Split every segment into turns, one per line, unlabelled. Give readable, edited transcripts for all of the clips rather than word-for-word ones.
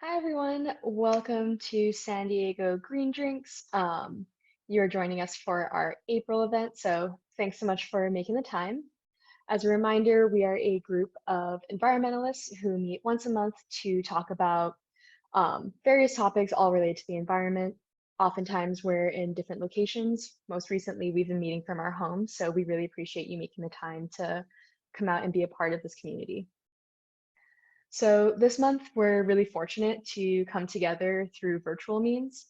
Hi everyone, welcome to San Diego Green Drinks. You're joining us for our April event, so thanks so much for making the time. As a reminder, we are a group of environmentalists who meet once a month to talk about various topics all related to the environment. Oftentimes, we're in different locations. Most recently, we've been meeting from our homes, so we really appreciate you making the time to come out and be a part of this community. So this month, we're really fortunate to come together through virtual means,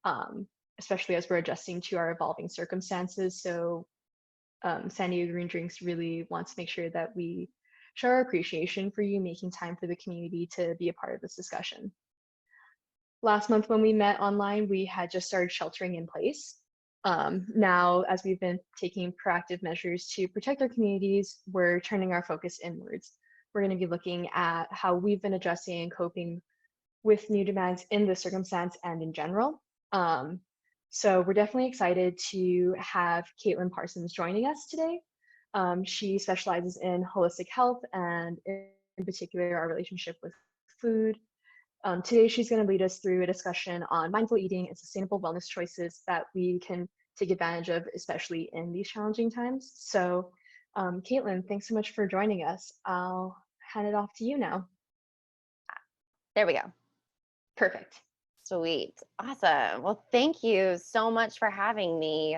um, especially as we're adjusting to our evolving circumstances. So San Diego Green Drinks really wants to make sure that we show our appreciation for you making time for the community to be a part of this discussion. Last month when we met online, we had just started sheltering in place. Now, as we've been taking proactive measures to protect our communities, we're turning our focus inwards. We're going to be looking at how we've been adjusting and coping with new demands in this circumstance and in general. So we're definitely excited to have Kaitlin Parsons joining us today. She specializes in holistic health and in particular our relationship with food. Today, she's going to lead us through a discussion on mindful eating and sustainable wellness choices that we can take advantage of, especially in these challenging times. So, Kaitlin, thanks so much for joining us. I'll hand it off to you now.
There we go.
Perfect.
Sweet. Awesome. Well, thank you so much for having me,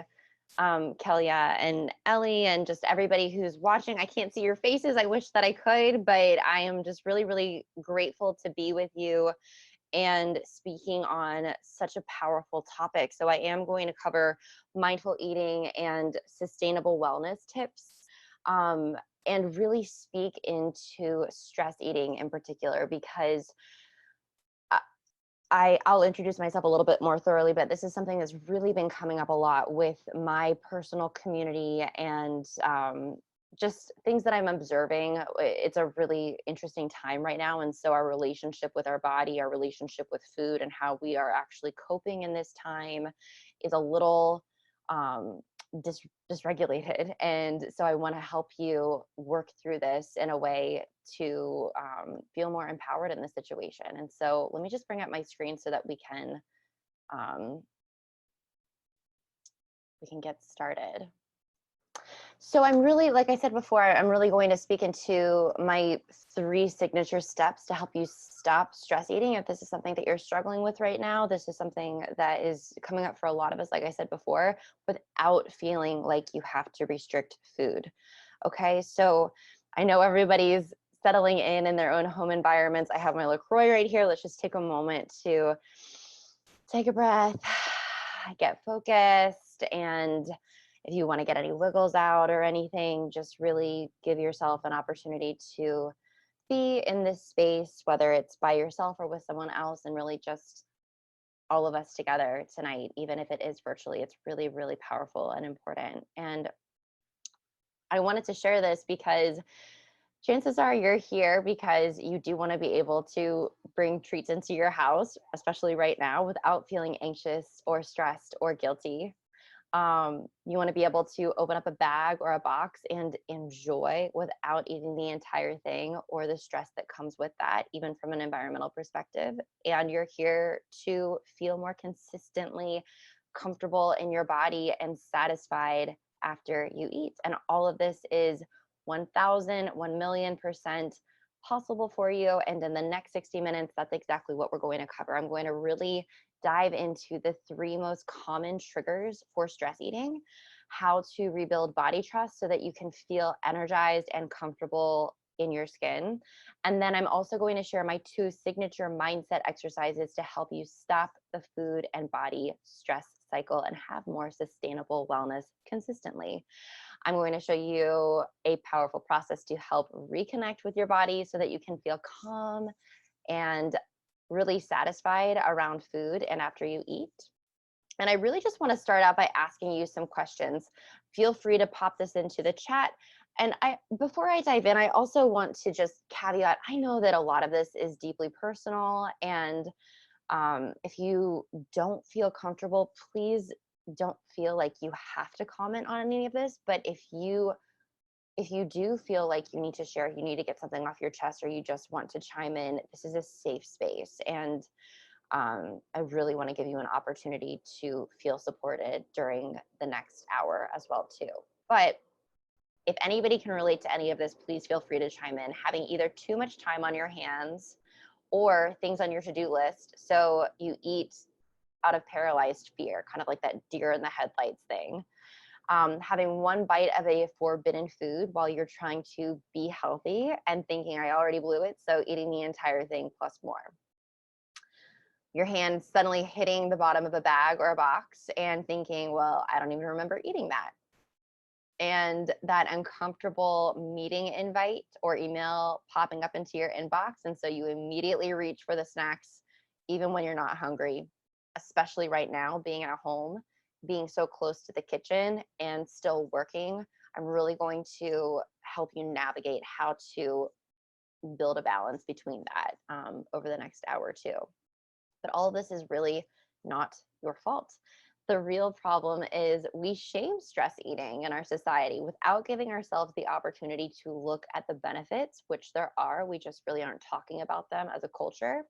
Kelia and Ellie, and just everybody who's watching. I can't see your faces. I wish that I could, but I am just really, really grateful to be with you and speaking on such a powerful topic. So, I am going to cover mindful eating and sustainable wellness tips. Um, and really speak into stress eating in particular because I'll introduce myself a little bit more thoroughly, but this is something that's really been coming up a lot with my personal community and just things that I'm observing. It's a really interesting time right now. And so our relationship with our body, our relationship with food, and how we are actually coping in this time is a little um, dysregulated. And so I want to help you work through this in a way to feel more empowered in the situation. And so let me just bring up my screen so that um, we can get started. So I'm really, like I said before, I'm really going to speak into my 3 signature steps to help you stop stress eating. If this is something that you're struggling with right now, this is something that is coming up for a lot of us, like I said before, without feeling like you have to restrict food. Okay, so I know everybody's settling in their own home environments. I have my LaCroix right here. Let's just take a moment to take a breath, get focused, and if you want to get any wiggles out or anything, just really give yourself an opportunity to be in this space, whether it's by yourself or with someone else, and really just all of us together tonight, even if it is virtually. It's really, really powerful and important. And I wanted to share this because chances are you're here because you do want to be able to bring treats into your house, especially right now, without feeling anxious or stressed or guilty. You want to be able to open up a bag or a box and enjoy without eating the entire thing or the stress that comes with that, even from an environmental perspective. And you're here to feel more consistently comfortable in your body and satisfied after you eat. And all of this is 1,000, 1,000,000% possible for you. And in the next 60 minutes, that's exactly what we're going to cover. I'm going to really dive into the 3 most common triggers for stress eating, how to rebuild body trust so that you can feel energized and comfortable in your skin. And then I'm also going to share my 2 signature mindset exercises to help you stop the food and body stress cycle and have more sustainable wellness consistently. I'm going to show you a powerful process to help reconnect with your body so that you can feel calm and really satisfied around food and after you eat. And I really just want to start out by asking you some questions. Feel free to pop this into the chat. And before I dive in, I also want to just caveat, I know that a lot of this is deeply personal, and if you don't feel comfortable, please don't feel like you have to comment on any of this. But if you do feel like you need to share, you need to get something off your chest, or you just want to chime in, this is a safe space. And I really want to give you an opportunity to feel supported during the next hour as well too. But if anybody can relate to any of this, please feel free to chime in. Having either too much time on your hands or things on your to-do list, so you eat out of paralyzed fear, kind of like that deer in the headlights thing. Having one bite of a forbidden food while you're trying to be healthy and thinking, I already blew it, so eating the entire thing plus more. Your hand suddenly hitting the bottom of a bag or a box and thinking, well, I don't even remember eating that. And that uncomfortable meeting invite or email popping up into your inbox. And so you immediately reach for the snacks, even when you're not hungry, especially right now, being at home, being so close to the kitchen and still working. I'm really going to help you navigate how to build a balance between that over the next hour or two. But all of this is really not your fault. The real problem is we shame stress eating in our society without giving ourselves the opportunity to look at the benefits, which there are. We just really aren't talking about them as a culture.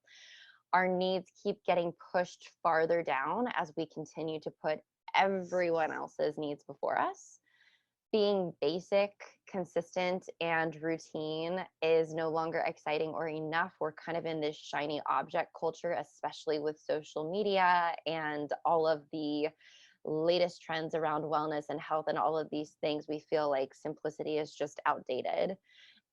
Our needs keep getting pushed farther down as we continue to put everyone else's needs before us. Being basic, consistent, and routine is no longer exciting or enough. We're kind of in this shiny object culture, especially with social media and all of the latest trends around wellness and health and all of these things. We feel like simplicity is just outdated.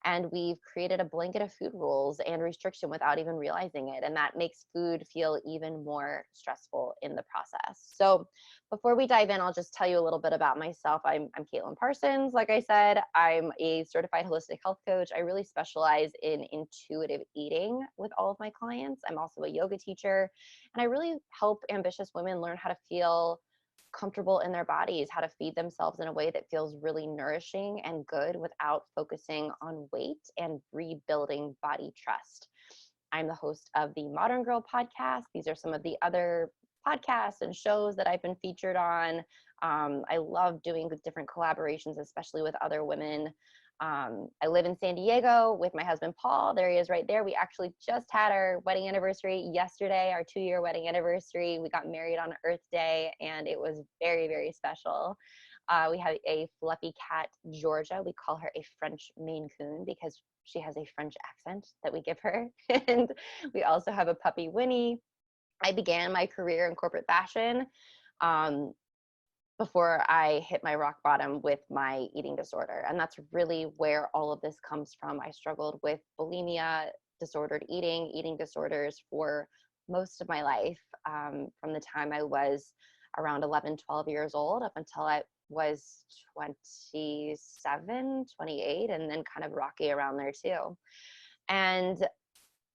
And we've created a blanket of food rules and restriction without even realizing it. And that makes food feel even more stressful in the process. So before we dive in, I'll just tell you a little bit about myself. I'm Kaitlin Parsons. Like I said, I'm a certified holistic health coach. I really specialize in intuitive eating with all of my clients. I'm also a yoga teacher, and I really help ambitious women learn how to feel comfortable in their bodies, how to feed themselves in a way that feels really nourishing and good without focusing on weight and rebuilding body trust. I'm the host of the Modern Girl podcast. These are some of the other podcasts and shows that I've been featured on. I love doing different collaborations, especially with other women. I live in San Diego with my husband, Paul. There he is right there. We actually just had our wedding anniversary yesterday, our 2-year wedding anniversary. We got married on Earth Day, and it was very, very special. We have a fluffy cat, Georgia. We call her a French Maine Coon because she has a French accent that we give her. And we also have a puppy, Winnie. I began my career in corporate fashion before I hit my rock bottom with my eating disorder. And that's really where all of this comes from. I struggled with bulimia, disordered eating, eating disorders for most of my life, from the time I was around 11, 12 years old up until I was 27, 28, and then kind of rocky around there too. And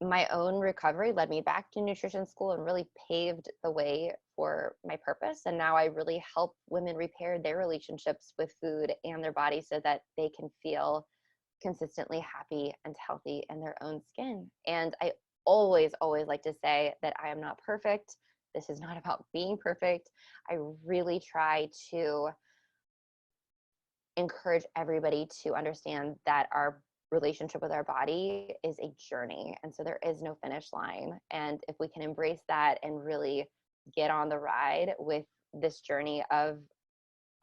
my own recovery led me back to nutrition school and really paved the way for my purpose. And now I really help women repair their relationships with food and their body so that they can feel consistently happy and healthy in their own skin. And I always, always like to say that I am not perfect. This is not about being perfect. I really try to encourage everybody to understand that our relationship with our body is a journey. And so there is no finish line. And if we can embrace that and really get on the ride with this journey of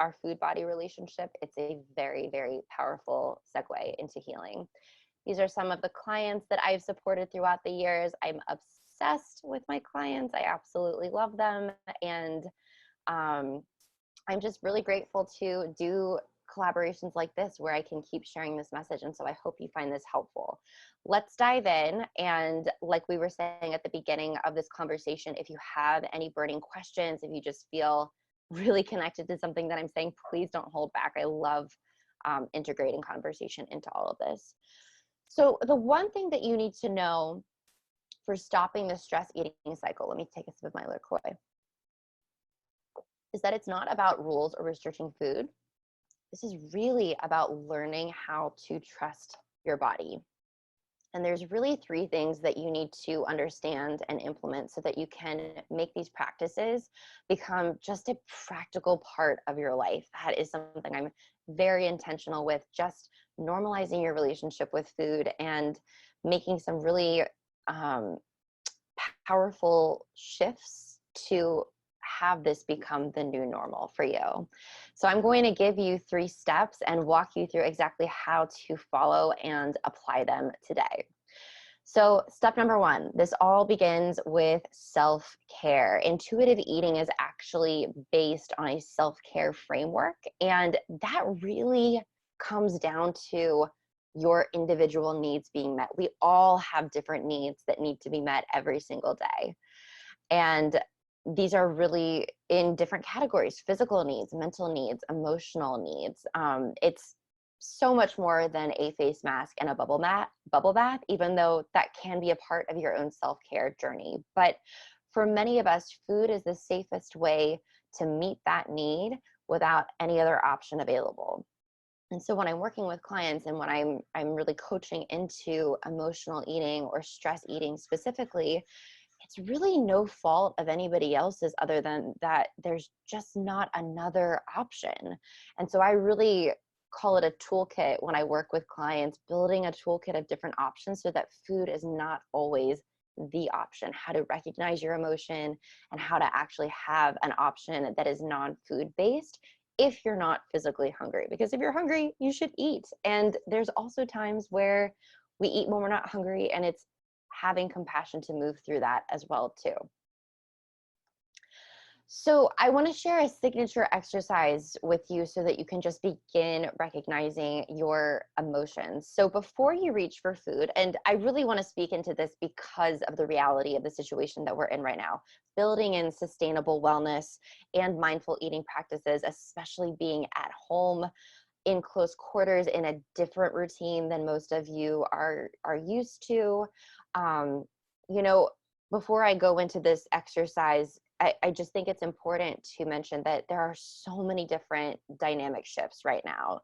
our food body relationship, it's a very, very powerful segue into healing. These are some of the clients that I've supported throughout the years. I'm obsessed with my clients. I absolutely love them. And I'm just really grateful to do collaborations like this where I can keep sharing this message. And so I hope you find this helpful. Let's dive in. And like we were saying at the beginning of this conversation, if you have any burning questions, if you just feel really connected to something that I'm saying, please don't hold back. I love integrating conversation into all of this. So the one thing that you need to know for stopping the stress eating cycle, let me take a sip of my LaCroix, is that it's not about rules or restricting food. This is really about learning how to trust your body. And there's really 3 things that you need to understand and implement so that you can make these practices become just a practical part of your life. That is something I'm very intentional with, just normalizing your relationship with food and making some really um, powerful shifts to have this become the new normal for you. So I'm going to give you 3 steps and walk you through exactly how to follow and apply them today. So, step number 1, this all begins with self-care. Intuitive eating is actually based on a self-care framework, and that really comes down to your individual needs being met. We all have different needs that need to be met every single day. And these are really in different categories: physical needs, mental needs, emotional needs. It's so much more than a face mask and a bubble bath, even though that can be a part of your own self-care journey. But for many of us, food is the safest way to meet that need without any other option available. And so when I'm working with clients and when I'm really coaching into emotional eating or stress eating specifically, it's really no fault of anybody else's other than that there's just not another option. And so I really call it a toolkit when I work with clients, building a toolkit of different options so that food is not always the option, how to recognize your emotion and how to actually have an option that is non-food based if you're not physically hungry. Because if you're hungry, you should eat. And there's also times where we eat when we're not hungry, and it's having compassion to move through that as well too. So I want to share a signature exercise with you so that you can just begin recognizing your emotions. So before you reach for food, and I really want to speak into this because of the reality of the situation that we're in right now, building in sustainable wellness and mindful eating practices, especially being at home in close quarters in a different routine than most of you are used to. Um, you know, before I go into this exercise, I just think it's important to mention that there are so many different dynamic shifts right now.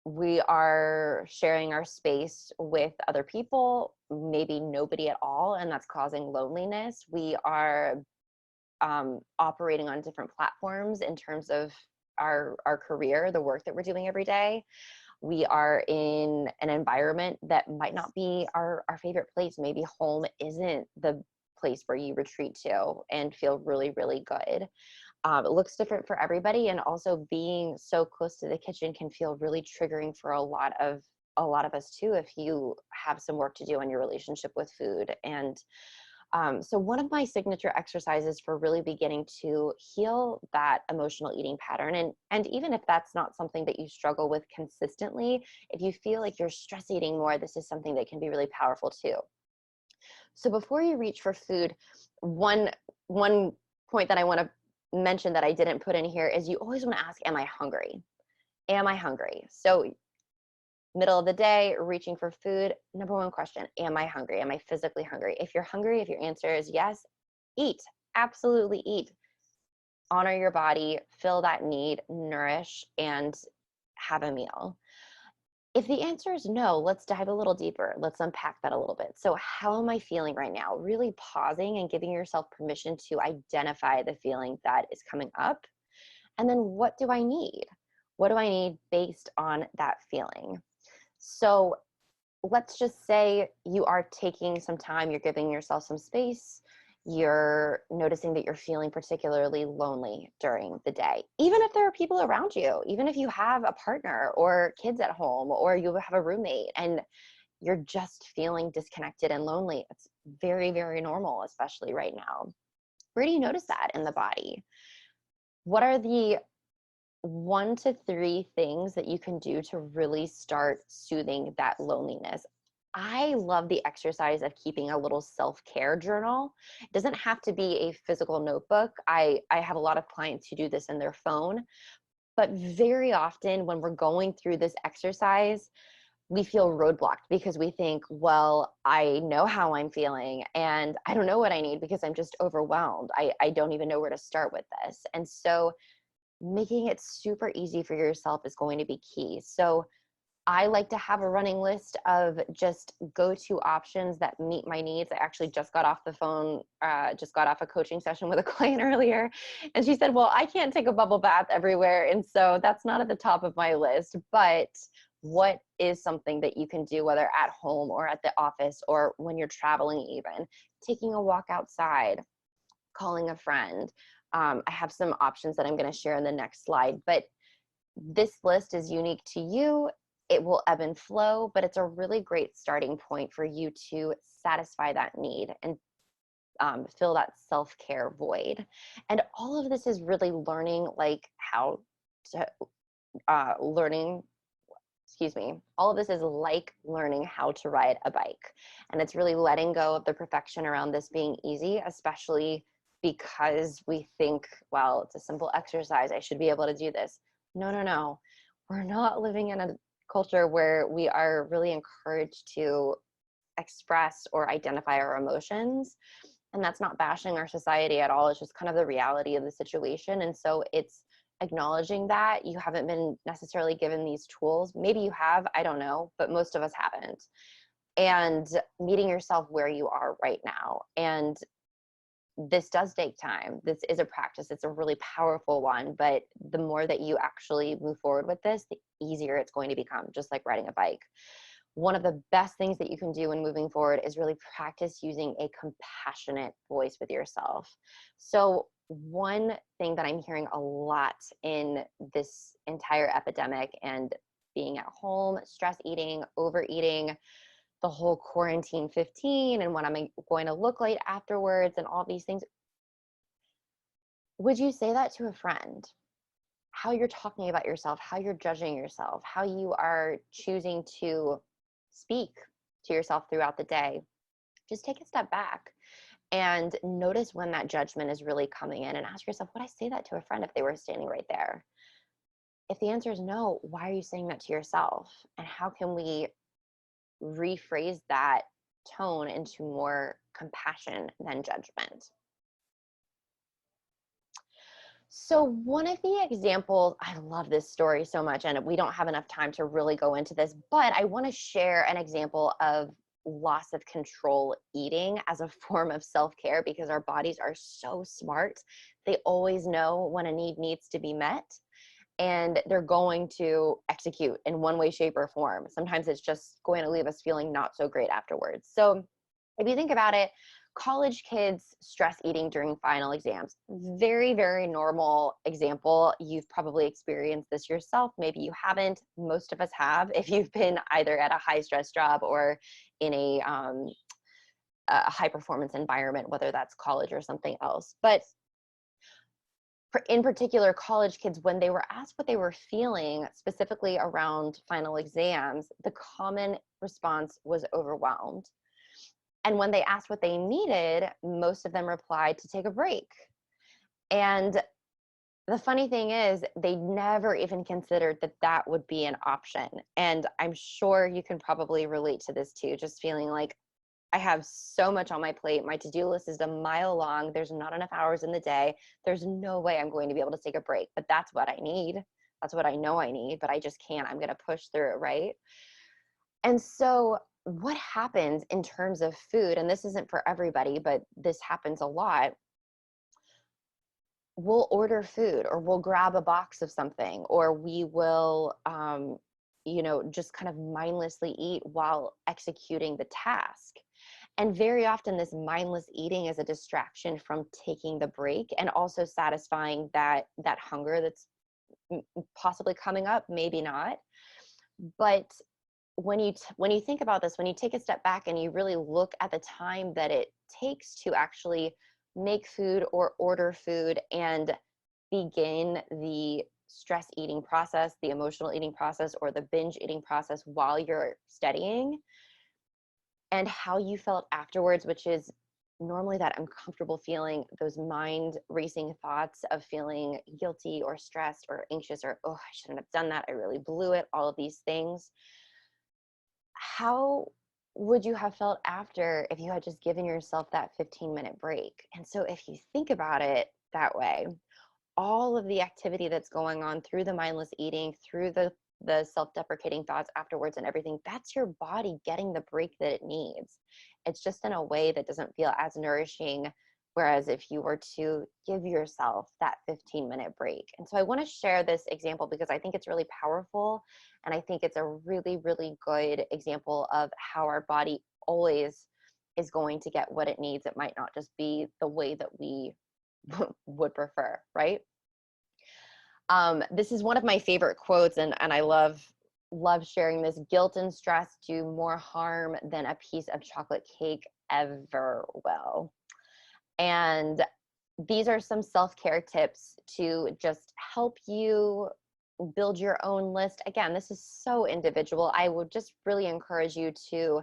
We are sharing our space with other people, maybe nobody at all, and that's causing loneliness. We are operating on different platforms in terms of our career, the work that we're doing every day. We are in an environment that might not be our favorite place. Maybe home isn't the place where you retreat to and feel really, really good. It looks different for everybody, and also being so close to the kitchen can feel really triggering for a lot of us too, if you have some work to do on your relationship with food. And so one of my signature exercises for really beginning to heal that emotional eating pattern, and even if that's not something that you struggle with consistently, if you feel like you're stress eating more, this is something that can be really powerful too. So before you reach for food, one point that I want to mention that I didn't put in here is you always want to ask, am I hungry? Am I hungry? So middle of the day, reaching for food, number 1 question, am I hungry? Am I physically hungry? If you're hungry, if your answer is yes, eat. Absolutely eat. Honor your body, fill that need, nourish, and have a meal. If the answer is no, let's dive a little deeper. Let's unpack that a little bit. So how am I feeling right now? Really pausing and giving yourself permission to identify the feeling that is coming up. And then what do I need? What do I need based on that feeling? So let's just say you are taking some time, you're giving yourself some space, you're noticing that you're feeling particularly lonely during the day. Even if there are people around you, even if you have a partner or kids at home or you have a roommate and you're just feeling disconnected and lonely, it's very, very normal, especially right now. Where do you notice that in the body? What are the 1 to 3 things that you can do to really start soothing that loneliness? I love the exercise of keeping a little self-care journal. It doesn't have to be a physical notebook. I have a lot of clients who do this in their phone, but very often when we're going through this exercise, we feel roadblocked because we think, well, I know how I'm feeling and I don't know what I need because I'm just overwhelmed. I don't even know where to start with this. And so making it super easy for yourself is going to be key. So I like to have a running list of just go-to options that meet my needs. I actually just got off the phone, just got off a coaching session with a client earlier. And she said, well, I can't take a bubble bath everywhere. And so that's not at the top of my list. But what is something that you can do, whether at home or at the office or when you're traveling, even taking a walk outside, calling a friend. I have some options that I'm going to share in the next slide, but this list is unique to you. It will ebb and flow, but it's a really great starting point for you to satisfy that need and fill that self-care void. And all of this is really learning, like how to learning excuse me, all of this is like learning how to ride a bike. And it's really letting go of the perfection around this being easy, especially because we think, well, it's a simple exercise, I should be able to do this. No, no, no. We're not living in a culture where we are really encouraged to express or identify our emotions. And that's not bashing our society at all. It's just kind of the reality of the situation. And so it's acknowledging that you haven't been necessarily given these tools. Maybe you have, I don't know, but most of us haven't. And meeting yourself where you are right now. And this does take time. This is a practice. It's a really powerful one, but the more that you actually move forward with this, the easier it's going to become, just like riding a bike. One of the best things that you can do when moving forward is really practice using a compassionate voice with yourself. So one thing that I'm hearing a lot in this entire epidemic and being at home, stress eating, overeating, the whole quarantine 15 and what I'm going to look like afterwards and all these things. Would you say that to a friend? How you're talking about yourself, how you're judging yourself, how you are choosing to speak to yourself throughout the day. Just take a step back and notice when that judgment is really coming in and ask yourself, would I say that to a friend if they were standing right there? If the answer is no, why are you saying that to yourself? And how can we rephrase that tone into more compassion than judgment? So one of the examples, I love this story so much, and we don't have enough time to really go into this, but I want to share an example of loss of control eating as a form of self-care, because our bodies are so smart. They always know when a need needs to be met, and they're going to execute in one way, shape, or form. Sometimes it's just going to leave us feeling not so great afterwards. So if you think about it, college kids stress eating during final exams. Very, very normal example. You've probably experienced this yourself. Maybe you haven't. Most of us have, if you've been either at a high stress job or in a high performance environment, whether that's college or something else. But in particular, college kids, when they were asked what they were feeling specifically around final exams, the common response was overwhelmed. And when they asked what they needed, most of them replied to take a break. And the funny thing is, they never even considered that that would be an option. And I'm sure you can probably relate to this too, just feeling like I have so much on my plate. My to-do list is a mile long. There's not enough hours in the day. There's no way I'm going to be able to take a break, but that's what I need. That's what I know I need, but I just can't. I'm going to push through it, right? And so what happens in terms of food, and this isn't for everybody, but this happens a lot. We'll order food, or we'll grab a box of something, or we will, just kind of mindlessly eat while executing the task. And very often this mindless eating is a distraction from taking the break and also satisfying that hunger that's possibly coming up, maybe not. But when you think about this, when you take a step back and you really look at the time that it takes to actually make food or order food and begin the stress eating process, the emotional eating process, or the binge eating process while you're studying, and how you felt afterwards, which is normally that uncomfortable feeling, those mind racing thoughts of feeling guilty or stressed or anxious or, oh, I shouldn't have done that, I really blew it, all of these things. How would you have felt after if you had just given yourself that 15-minute break? And so if you think about it that way, all of the activity that's going on through the mindless eating, through the self-deprecating thoughts afterwards and everything, that's your body getting the break that it needs. It's just in a way that doesn't feel as nourishing Whereas if you were to give yourself that 15-minute break. And so I want to share this example because I think it's really powerful. And I think it's a really, really good example of how our body always is going to get what it needs. It might not just be the way that we would prefer, right? This is one of my favorite quotes, and I love sharing this. Guilt and stress do more harm than a piece of chocolate cake ever will. And these are some self-care tips to just help you build your own list. Again, this is so individual. I would just really encourage you to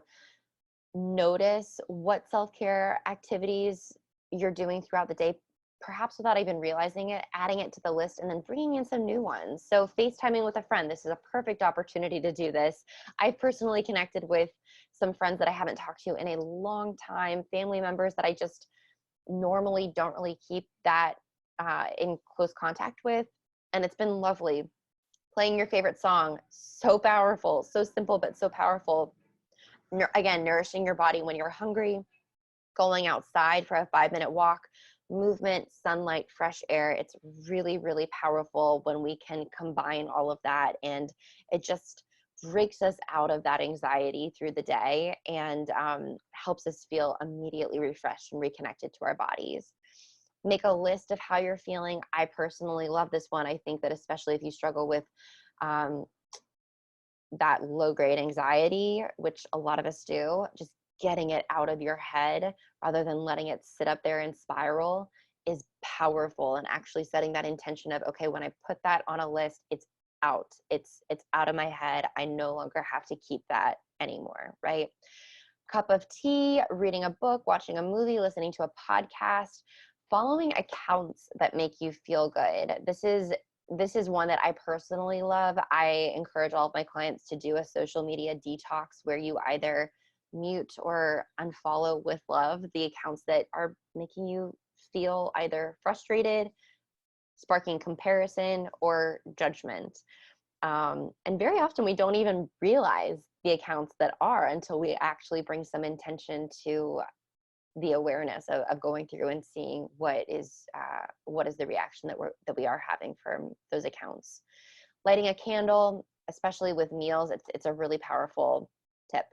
notice what self-care activities you're doing throughout the day, perhaps without even realizing it, adding it to the list, and then bringing in some new ones. So FaceTiming with a friend, this is a perfect opportunity to do this. I've personally connected with some friends that I haven't talked to in a long time, family members that I just normally don't really keep that in close contact with. And it's been lovely. Playing your favorite song, so powerful, so simple, but so powerful. Again, nourishing your body when you're hungry, going outside for a 5-minute walk, movement, sunlight, fresh air. It's really, really powerful when we can combine all of that. And it just breaks us out of that anxiety through the day and helps us feel immediately refreshed and reconnected to our bodies. Make a list of how you're feeling. I personally love this one. I think that especially if you struggle with that low-grade anxiety, which a lot of us do, just getting it out of your head rather than letting it sit up there and spiral is powerful. And actually setting that intention of, okay, when I put that on a list, it's out. It's out of my head. I no longer have to keep that anymore, right? Cup of tea, reading a book, watching a movie, listening to a podcast, following accounts that make you feel good. This is one that I personally love. I encourage all of my clients to do a social media detox where you either mute or unfollow with love the accounts that are making you feel either frustrated, sparking comparison, or judgment. And very often we don't even realize the accounts that are until we actually bring some intention to the awareness of going through and seeing what is the reaction that we are having from those accounts. Lighting a candle, especially with meals, it's a really powerful tip.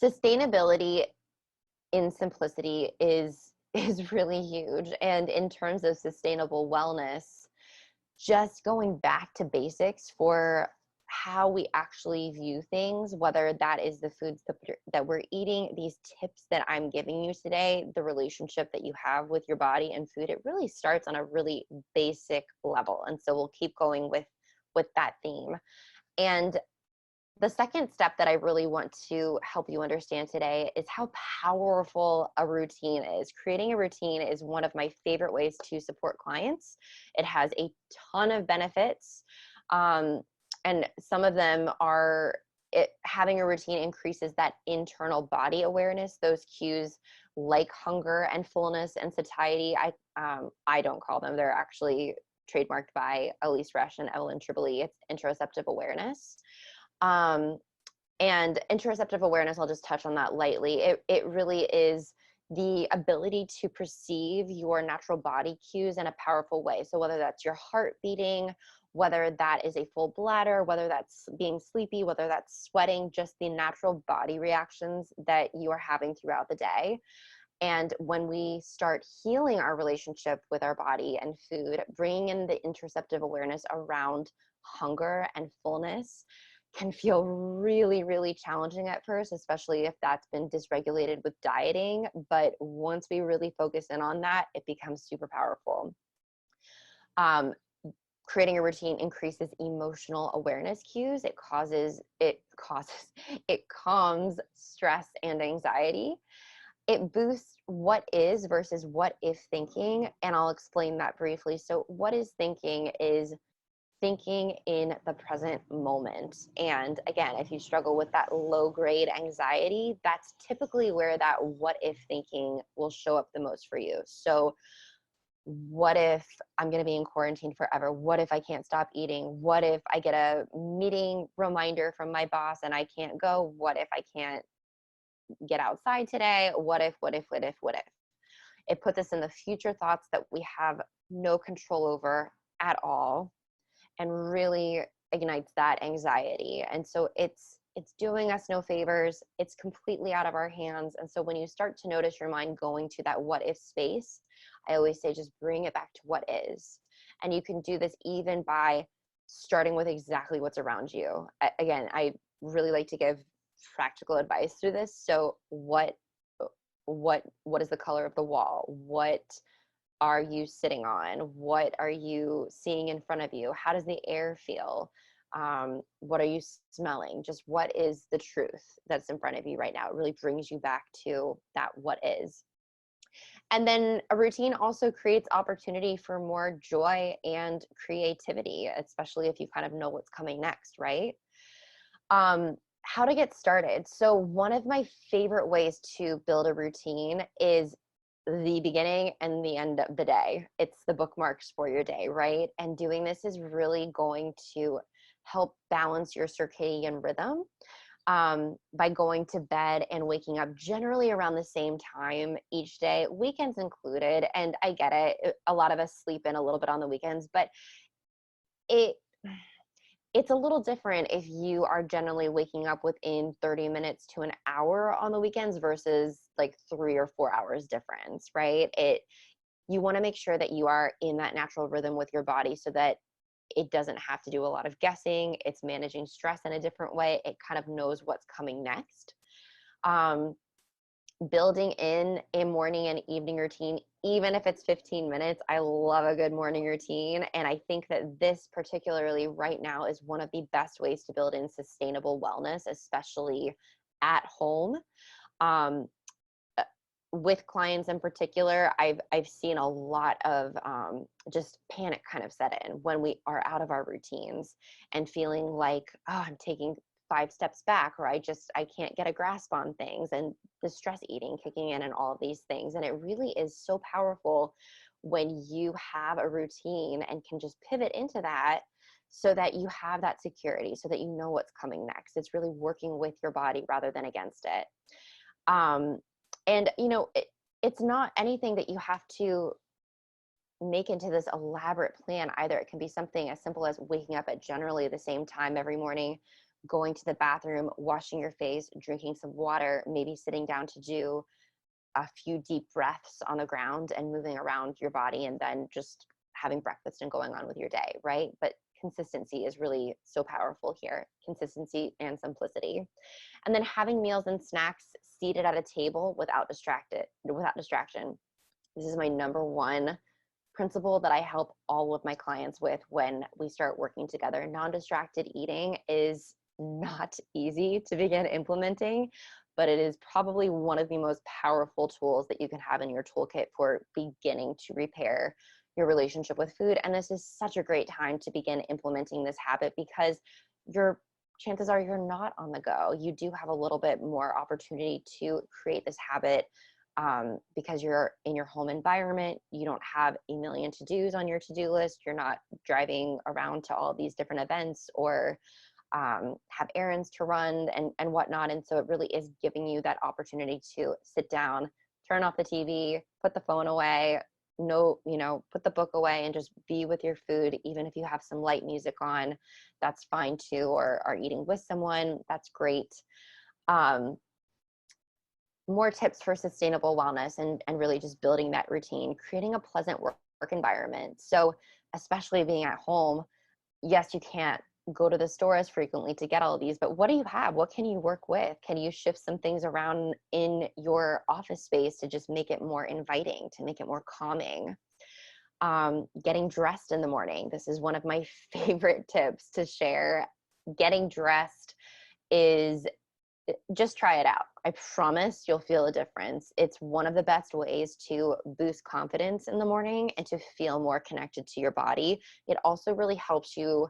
Sustainability in simplicity is really huge. And in terms of sustainable wellness, just going back to basics for how we actually view things, whether that is the foods that we're eating, these tips that I'm giving you today, the relationship that you have with your body and food, it really starts on a really basic level. And so we'll keep going with that theme. And the second step that I really want to help you understand today is how powerful a routine is. Creating a routine is one of my favorite ways to support clients. It has a ton of benefits. And some of them are having a routine increases that internal body awareness, those cues like hunger and fullness and satiety. I don't call them. They're actually trademarked by Elise Resch and Evelyn Tribole. It's interoceptive awareness. And interoceptive awareness, I'll just touch on that lightly. It really is the ability to perceive your natural body cues in a powerful way. So whether that's your heart beating, whether that is a full bladder, whether that's being sleepy, whether that's sweating, just the natural body reactions that you are having throughout the day. And when we start healing our relationship with our body and food, bringing in the interoceptive awareness around hunger and fullness can feel really, really challenging at first, especially if that's been dysregulated with dieting. But once we really focus in on that, it becomes super powerful. Creating a routine increases emotional awareness cues. It calms stress and anxiety. It boosts what is versus what if thinking. And I'll explain that briefly. So what is thinking is thinking in the present moment. And again, if you struggle with that low grade anxiety, that's typically where that what if thinking will show up the most for you. So what if I'm going to be in quarantine forever? What if I can't stop eating? What if I get a meeting reminder from my boss and I can't go? What if I can't get outside today? What if? It puts us in the future thoughts that we have no control over at all, and really ignites that anxiety. And so it's doing us no favors. It's completely out of our hands. And so when you start to notice your mind going to that what if space, I always say just bring it back to what is. And you can do this even by starting with exactly what's around you. Again, I really like to give practical advice through this. So what is the color of the wall? What are you sitting on? What are you seeing in front of you? How does the air feel? What are you smelling? Just what is the truth that's in front of you right now? It really brings you back to that what is. And then a routine also creates opportunity for more joy and creativity, especially if you kind of know what's coming next, right? How to get started. So one of my favorite ways to build a routine is the beginning and the end of the day. It's the bookmarks for your day, right? And doing this is really going to help balance your circadian rhythm by going to bed and waking up generally around the same time each day, weekends included. And I get it. A lot of us sleep in a little bit on the weekends, but it it's a little different if you are generally waking up within 30 minutes to an hour on the weekends versus like 3 or 4 hours difference, right? You want to make sure that you are in that natural rhythm with your body so that it doesn't have to do a lot of guessing. It's managing stress in a different way. It kind of knows what's coming next. Building in a morning and evening routine, even if it's 15 minutes. I love a good morning routine. And I think that this particularly right now is one of the best ways to build in sustainable wellness, especially at home. With clients in particular, I've seen a lot of just panic kind of set in when we are out of our routines and feeling like, oh, I'm taking 5 steps back, or I can't get a grasp on things, and the stress eating kicking in and all of these things. And it really is so powerful when you have a routine and can just pivot into that so that you have that security, so that you know what's coming next. It's really working with your body rather than against it. And it's not anything that you have to make into this elaborate plan either. It can be something as simple as waking up at generally the same time every morning, going to the bathroom, washing your face, drinking some water, maybe sitting down to do a few deep breaths on the ground and moving around your body, and then just having breakfast and going on with your day, right? But consistency is really so powerful here. Consistency and simplicity. And then having meals and snacks seated at a table without distraction. This is my number one principle that I help all of my clients with when we start working together. Non-distracted eating is not easy to begin implementing, but it is probably one of the most powerful tools that you can have in your toolkit for beginning to repair your relationship with food. And this is such a great time to begin implementing this habit because your chances are you're not on the go. You do have a little bit more opportunity to create this habit because you're in your home environment. You don't have a million to-dos on your to-do list. You're not driving around to all these different events or have errands to run and whatnot. And so it really is giving you that opportunity to sit down, turn off the TV, put the phone away, put the book away and just be with your food. Even if you have some light music on, that's fine too, or are eating with someone, that's great. More tips for sustainable wellness and really just building that routine, creating a pleasant work environment. So especially being at home, yes, you can't go to the store as frequently to get all of these, but what do you have? What can you work with? Can you shift some things around in your office space to just make it more inviting, to make it more calming? Getting dressed in the morning. This is one of my favorite tips to share. Getting dressed is just try it out. I promise you'll feel a difference. It's one of the best ways to boost confidence in the morning and to feel more connected to your body. It also really helps you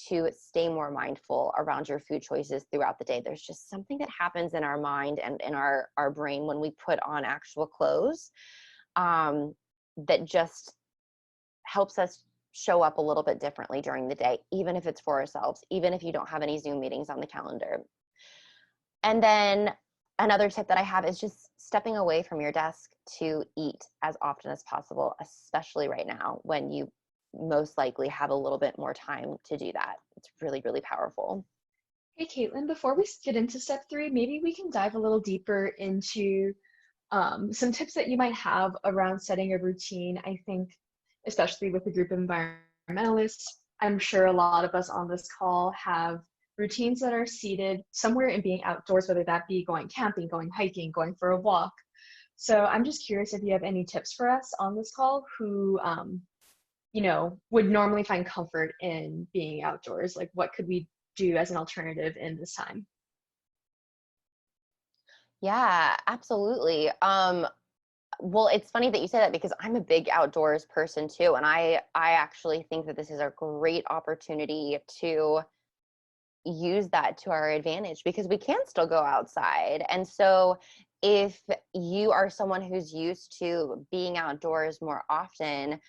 to stay more mindful around your food choices throughout the day. There's just something that happens in our mind and in our brain when we put on actual clothes that just helps us show up a little bit differently during the day, even if it's for ourselves, even if you don't have any Zoom meetings on the calendar. And then Another tip that I have is just stepping away from your desk to eat as often as possible, especially right now when you most likely have a little bit more time to do that. It's really, really powerful.
Hey, Caitlin, before we get into step three, maybe we can dive a little deeper into some tips that you might have around setting a routine. I think, especially with the group of environmentalists, I'm sure a lot of us on this call have routines that are seated somewhere in being outdoors, whether that be going camping, going hiking, going for a walk. So I'm just curious if you have any tips for us on this call who, would normally find comfort in being outdoors. Like, what could we do as an alternative in this time?
Yeah, absolutely. Well, it's funny that you say that because I'm a big outdoors person too, and I actually think that this is a great opportunity to use that to our advantage because we can still go outside. And so if you are someone who's used to being outdoors more often,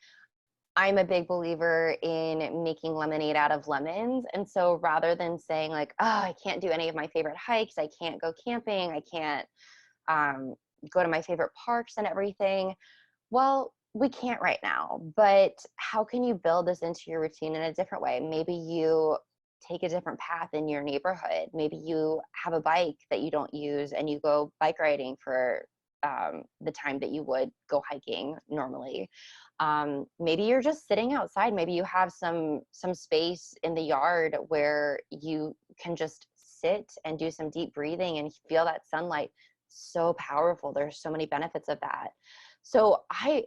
I'm a big believer in making lemonade out of lemons. And so rather than saying like, oh, I can't do any of my favorite hikes, I can't go camping, I can't um, go to my favorite parks and everything, well, we can't right now, but how can you build this into your routine in a different way? Maybe you take a different path in your neighborhood. Maybe you have a bike that you don't use and you go bike riding for the time that you would go hiking normally. Maybe you're just sitting outside. Maybe you have some space in the yard where you can just sit and do some deep breathing and feel that sunlight. So powerful. There's so many benefits of that. So I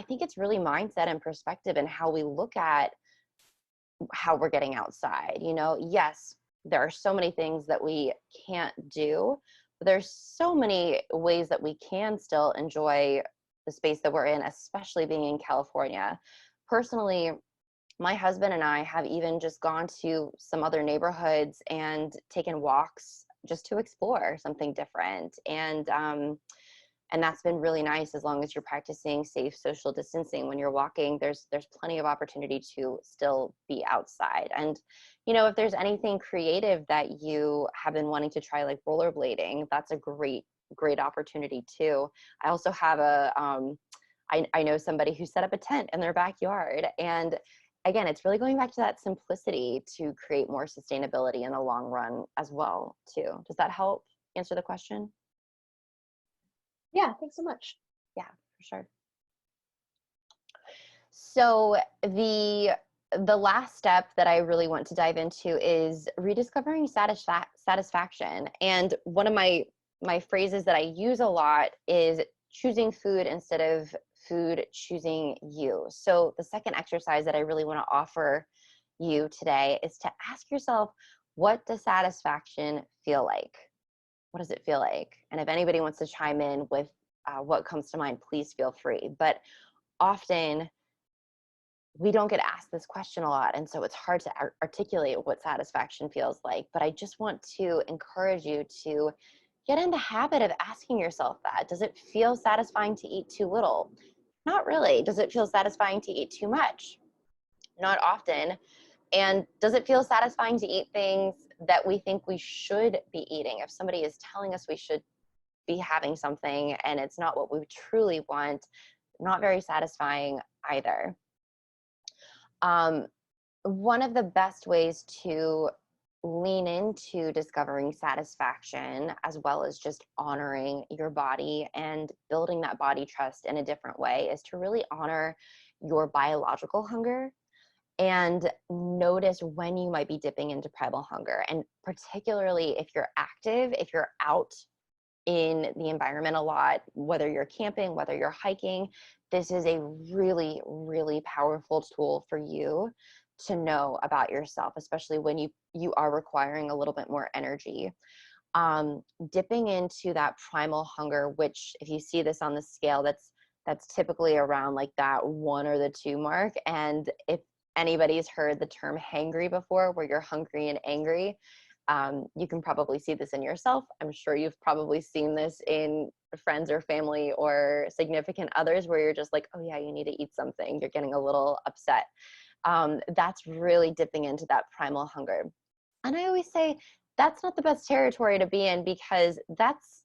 think it's really mindset and perspective and how we look at how we're getting outside. Yes, there are so many things that we can't do, but there's so many ways that we can still enjoy the space that we're in, especially being in California. Personally, my husband and I have even just gone to some other neighborhoods and taken walks just to explore something different. And that's been really nice as long as you're practicing safe social distancing when you're walking. There's plenty of opportunity to still be outside. And if there's anything creative that you have been wanting to try, like rollerblading, that's a great opportunity too. I also have I know somebody who set up a tent in their backyard. And again, it's really going back to that simplicity to create more sustainability in the long run as well too. Does that help answer the question?
Yeah, thanks so much.
Yeah, for sure. So the last step that I really want to dive into is rediscovering satisfaction. And one of my phrases that I use a lot is choosing food instead of food choosing you. So the second exercise that I really want to offer you today is to ask yourself, what does satisfaction feel like? What does it feel like? And if anybody wants to chime in with what comes to mind, please feel free. But often we don't get asked this question a lot. And so it's hard to articulate what satisfaction feels like. But I just want to encourage you to get in the habit of asking yourself that. Does it feel satisfying to eat too little? Not really. Does it feel satisfying to eat too much? Not often. And does it feel satisfying to eat things that we think we should be eating? If somebody is telling us we should be having something and it's not what we truly want, not very satisfying either. Um, One of the best ways to lean into discovering satisfaction, as well as just honoring your body and building that body trust in a different way, is to really honor your biological hunger and notice when you might be dipping into primal hunger. And particularly if you're active, if you're out in the environment a lot, whether you're camping, whether you're hiking, this is a really, really powerful tool for you to know about yourself, especially when you are requiring a little bit more energy. Dipping into that primal hunger, which if you see this on the scale, that's typically around like that 1 or the 2 mark. And if anybody's heard the term hangry before, where you're hungry and angry, you can probably see this in yourself. I'm sure you've probably seen this in friends or family or significant others where you're just like, oh yeah, you need to eat something. You're getting a little upset. That's really dipping into that primal hunger. And I always say that's not the best territory to be in because that's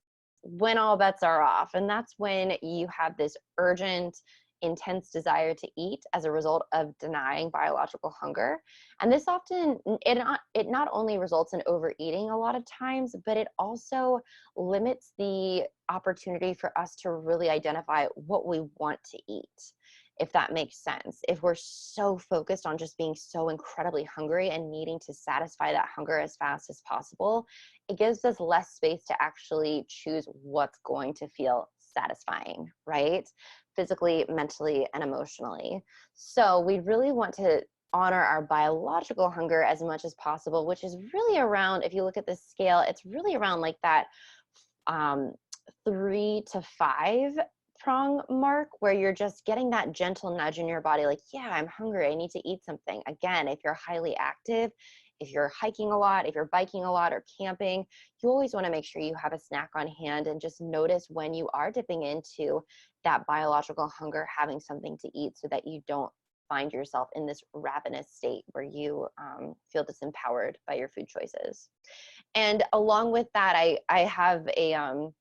when all bets are off. And that's when you have this urgent, intense desire to eat as a result of denying biological hunger. And this often, it not only results in overeating a lot of times, but it also limits the opportunity for us to really identify what we want to eat, if that makes sense. If we're so focused on just being so incredibly hungry and needing to satisfy that hunger as fast as possible, it gives us less space to actually choose what's going to feel satisfying, right? Physically, mentally, and emotionally. So we really want to honor our biological hunger as much as possible, which is really around, if you look at the scale, it's really around like that 3 to 5 prong mark, where you're just getting that gentle nudge in your body, like, yeah, I'm hungry, I need to eat something. Again, if you're highly active, if you're hiking a lot, if you're biking a lot or camping, you always want to make sure you have a snack on hand, and just notice when you are dipping into that biological hunger, having something to eat, so that you don't find yourself in this ravenous state where you feel disempowered by your food choices. And along with that, I have a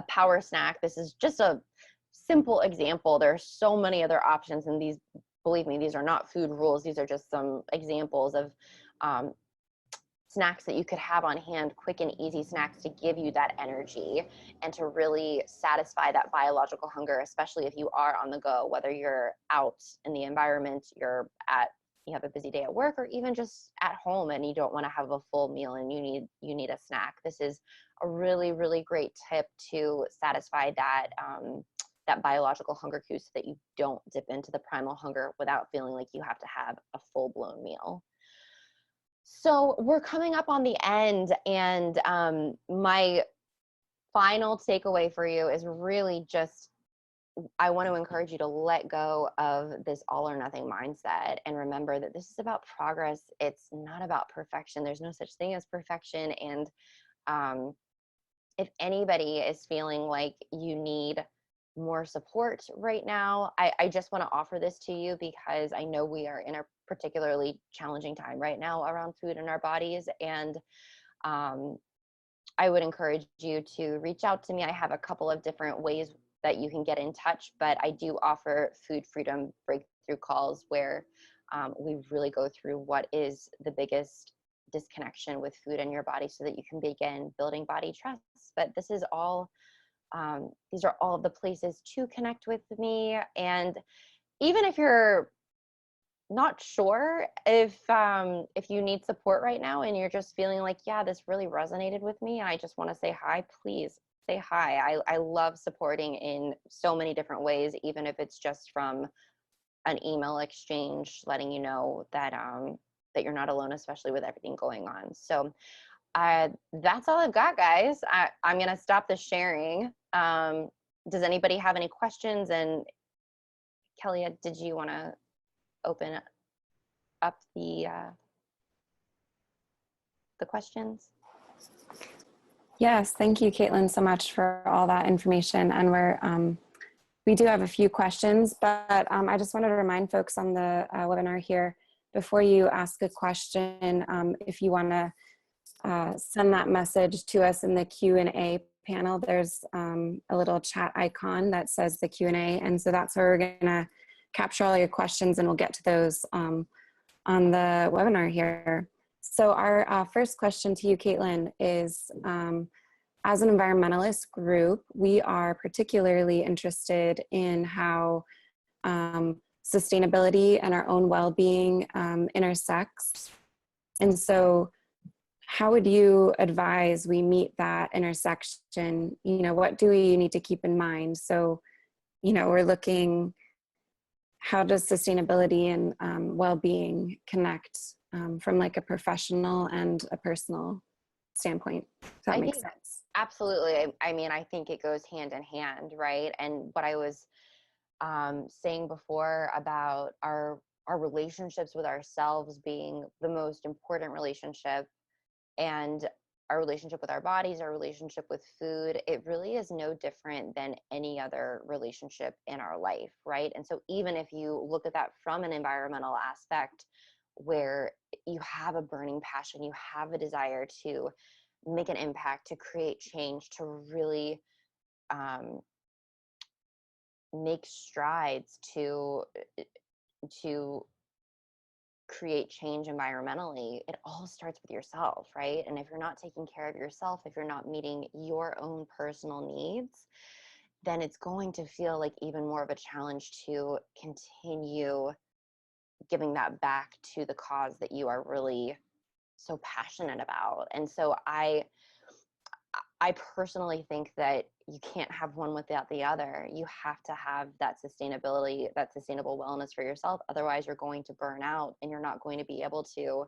power snack. This is just a simple example. There are so many other options, and these, believe me, these are not food rules. These are just some examples of um, snacks that you could have on hand, quick and easy snacks to give you that energy and to really satisfy that biological hunger, especially if you are on the go, whether you're out in the environment, you have a busy day at work, or even just at home and you don't want to have a full meal and you need a snack. This is a really, really great tip to satisfy that that biological hunger cue, so that you don't dip into the primal hunger without feeling like you have to have a full-blown meal. So we're coming up on the end, and my final takeaway for you is really just, I want to encourage you to let go of this all or nothing mindset and remember that this is about progress. It's not about perfection. There's no such thing as perfection. And if anybody is feeling like you need more support right now, I just want to offer this to you, because I know we are in a particularly challenging time right now around food in our bodies. And I would encourage you to reach out to me. I have a couple of different ways that you can get in touch, but I do offer food freedom breakthrough calls, where we really go through what is the biggest disconnection with food in your body, so that you can begin building body trust. But this is all, these are all the places to connect with me. And even if you're not sure if you need support right now, and you're just feeling like, yeah, this really resonated with me, and I just want to say hi, please say hi. I love supporting in so many different ways, even if it's just from an email exchange, letting you know that that you're not alone, especially with everything going on. So that's all I've got, guys. I'm gonna stop the sharing. Does anybody have any questions? And Kelly, did you want to open up the questions?
Yes, thank you, Kaitlin, so much for all that information. And we do have a few questions, but I just wanted to remind folks on the webinar here, before you ask a question, if you want to send that message to us in the Q&A panel, there's a little chat icon that says the Q&A. And so that's where we're going to capture all your questions, and we'll get to those on the webinar here. So our first question to you, Kaitlin, is as an environmentalist group, we are particularly interested in how sustainability and our own well-being intersects. And so how would you advise we meet that intersection? You know, what do we need to keep in mind? So, you know, we're looking, how does sustainability and well-being connect from like a professional and a personal standpoint, if that makes sense?
Absolutely. I mean, I think it goes hand in hand, right? And what I was saying before about our relationships with ourselves being the most important relationship, and our relationship with our bodies, our relationship with food, it really is no different than any other relationship in our life, right? And so even if you look at that from an environmental aspect, where you have a burning passion, you have a desire to make an impact, to create change, to really make strides to create change environmentally, it all starts with yourself, right? And if you're not taking care of yourself, if you're not meeting your own personal needs, then it's going to feel like even more of a challenge to continue giving that back to the cause that you are really so passionate about. And so I personally think that you can't have one without the other. You have to have that sustainability, that sustainable wellness for yourself. Otherwise, you're going to burn out and you're not going to be able to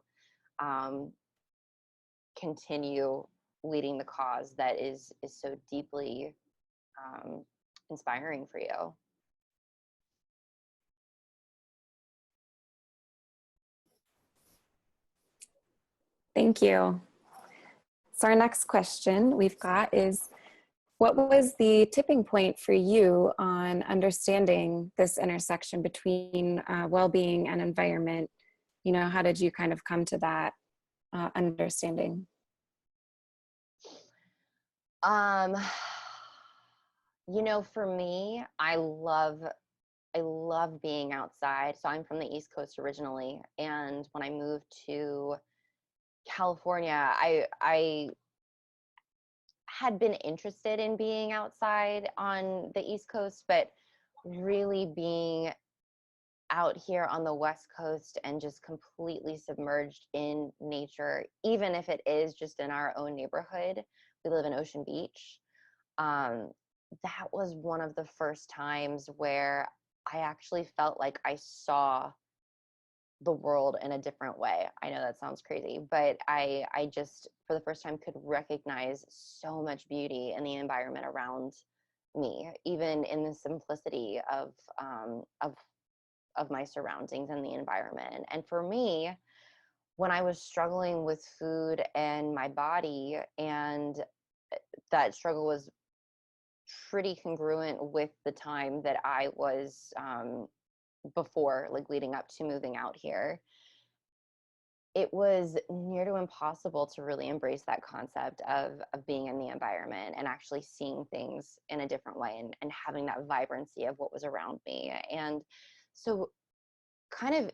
continue leading the cause that is so deeply inspiring for you.
Thank you. So our next question we've got is, what was the tipping point for you on understanding this intersection between well-being and environment? You know, how did you kind of come to that understanding?
You know, for me, I love being outside. So I'm from the East Coast originally, and when I moved to California, I had been interested in being outside on the East Coast, but really being out here on the West Coast and just completely submerged in nature, even if it is just in our own neighborhood. We live in Ocean Beach. That was one of the first times where I actually felt like I saw the world in a different way. I know that sounds crazy, but I just, for the first time, could recognize so much beauty in the environment around me, even in the simplicity of my surroundings and the environment. And for me, when I was struggling with food and my body, and that struggle was pretty congruent with the time that I was before, like leading up to moving out here, it was near to impossible to really embrace that concept of being in the environment and actually seeing things in a different way, and having that vibrancy of what was around me. And so, kind of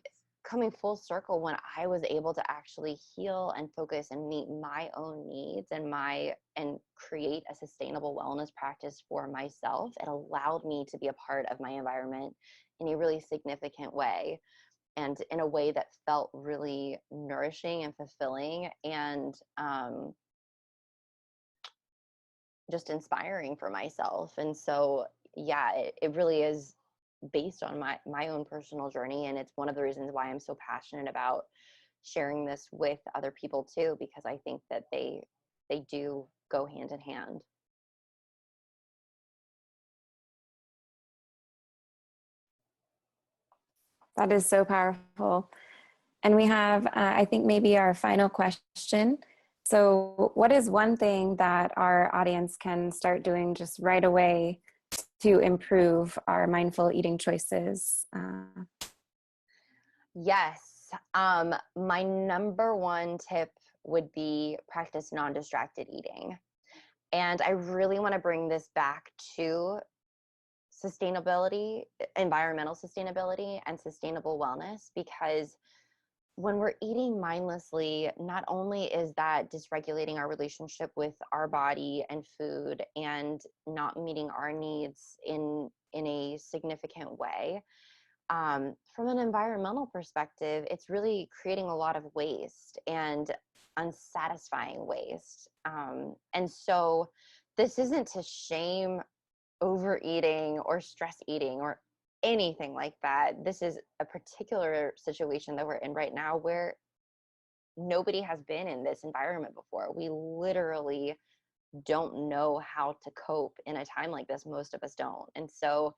coming full circle, when I was able to actually heal and focus and meet my own needs and create a sustainable wellness practice for myself, it allowed me to be a part of my environment in a really significant way, and in a way that felt really nourishing and fulfilling, and just inspiring for myself. And so, yeah, it really is based on my own personal journey, and it's one of the reasons why I'm so passionate about sharing this with other people too, because I think that they do go hand in hand.
That is so powerful. And we have, I think, maybe our final question. So, what is one thing that our audience can start doing just right away to improve our mindful eating choices?
Yes. My number one tip would be practice non-distracted eating. And I really want to bring this back to sustainability, environmental sustainability, and sustainable wellness, because when we're eating mindlessly, not only is that dysregulating our relationship with our body and food and not meeting our needs in a significant way, from an environmental perspective, it's really creating a lot of waste and unsatisfying waste. And so this isn't to shame overeating or stress eating or anything like that. This is a particular situation that we're in right now where nobody has been in this environment before. We literally don't know how to cope in a time like this. Most of us don't. And so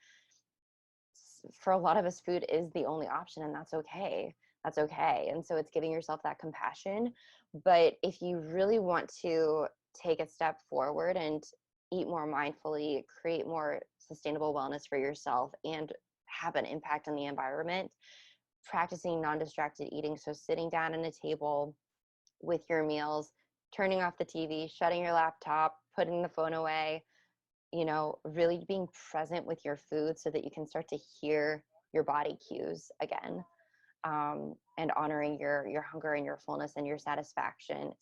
for a lot of us, food is the only option, and that's okay. That's okay. And so it's giving yourself that compassion. But if you really want to take a step forward and eat more mindfully, create more sustainable wellness for yourself, and have an impact on the environment, practicing non-distracted eating, so sitting down at a table with your meals, turning off the TV, shutting your laptop, putting the phone away, you know, really being present with your food so that you can start to hear your body cues again. And honoring your hunger and your fullness and your satisfaction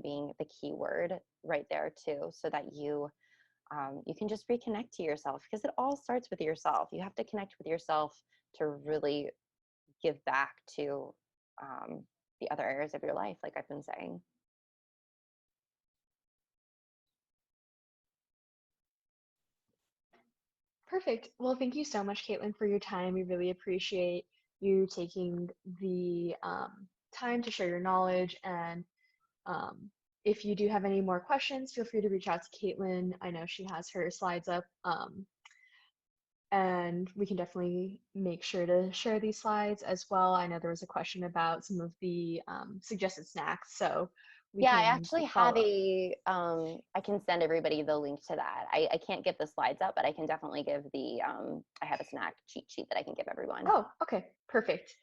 being the key word right there too, so that you can just reconnect to yourself, because it all starts with yourself. You have to connect with yourself to really give back to the other areas of your life, like I've been saying.
Perfect. Well, thank you so much, Kaitlin, for your time. We really appreciate you taking the time to share your knowledge. And if you do have any more questions, feel free to reach out to Kaitlin. I know she has her slides up. And we can definitely make sure to share these slides as well. I know there was a question about some of the suggested snacks, so we
Yeah, I
can
actually have
follow up.
I can send everybody the link to that. I can't give the slides up, but I can definitely give the, I have a snack cheat sheet that I can give everyone.
Oh, okay, perfect.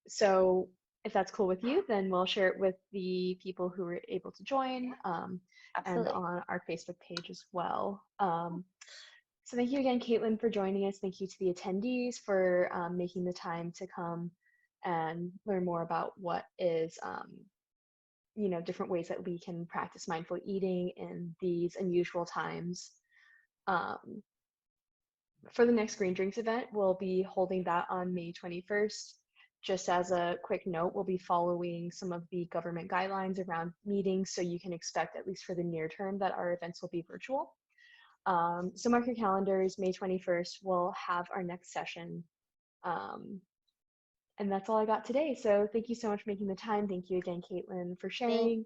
So if that's cool with you, then we'll share it with the people who were able to join and
Absolutely.
on our Facebook page as well. So thank you again, Kaitlin, for joining us. Thank you to the attendees for making the time to come and learn more about what is, you know, different ways that we can practice mindful eating in these unusual times. Um, for the next Green Drinks event, we'll be holding that on May 21st. Just as a quick note, we'll be following some of the government guidelines around meetings, so you can expect, at least for the near term, that our events will be virtual. So mark your calendars, May 21st, we'll have our next session. And that's all I got today. So thank you so much for making the time. Thank you again, Kaitlin, for
Thank
sharing.
you.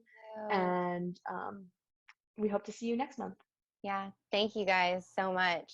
And we hope to see you next month.
Yeah, thank you guys so much.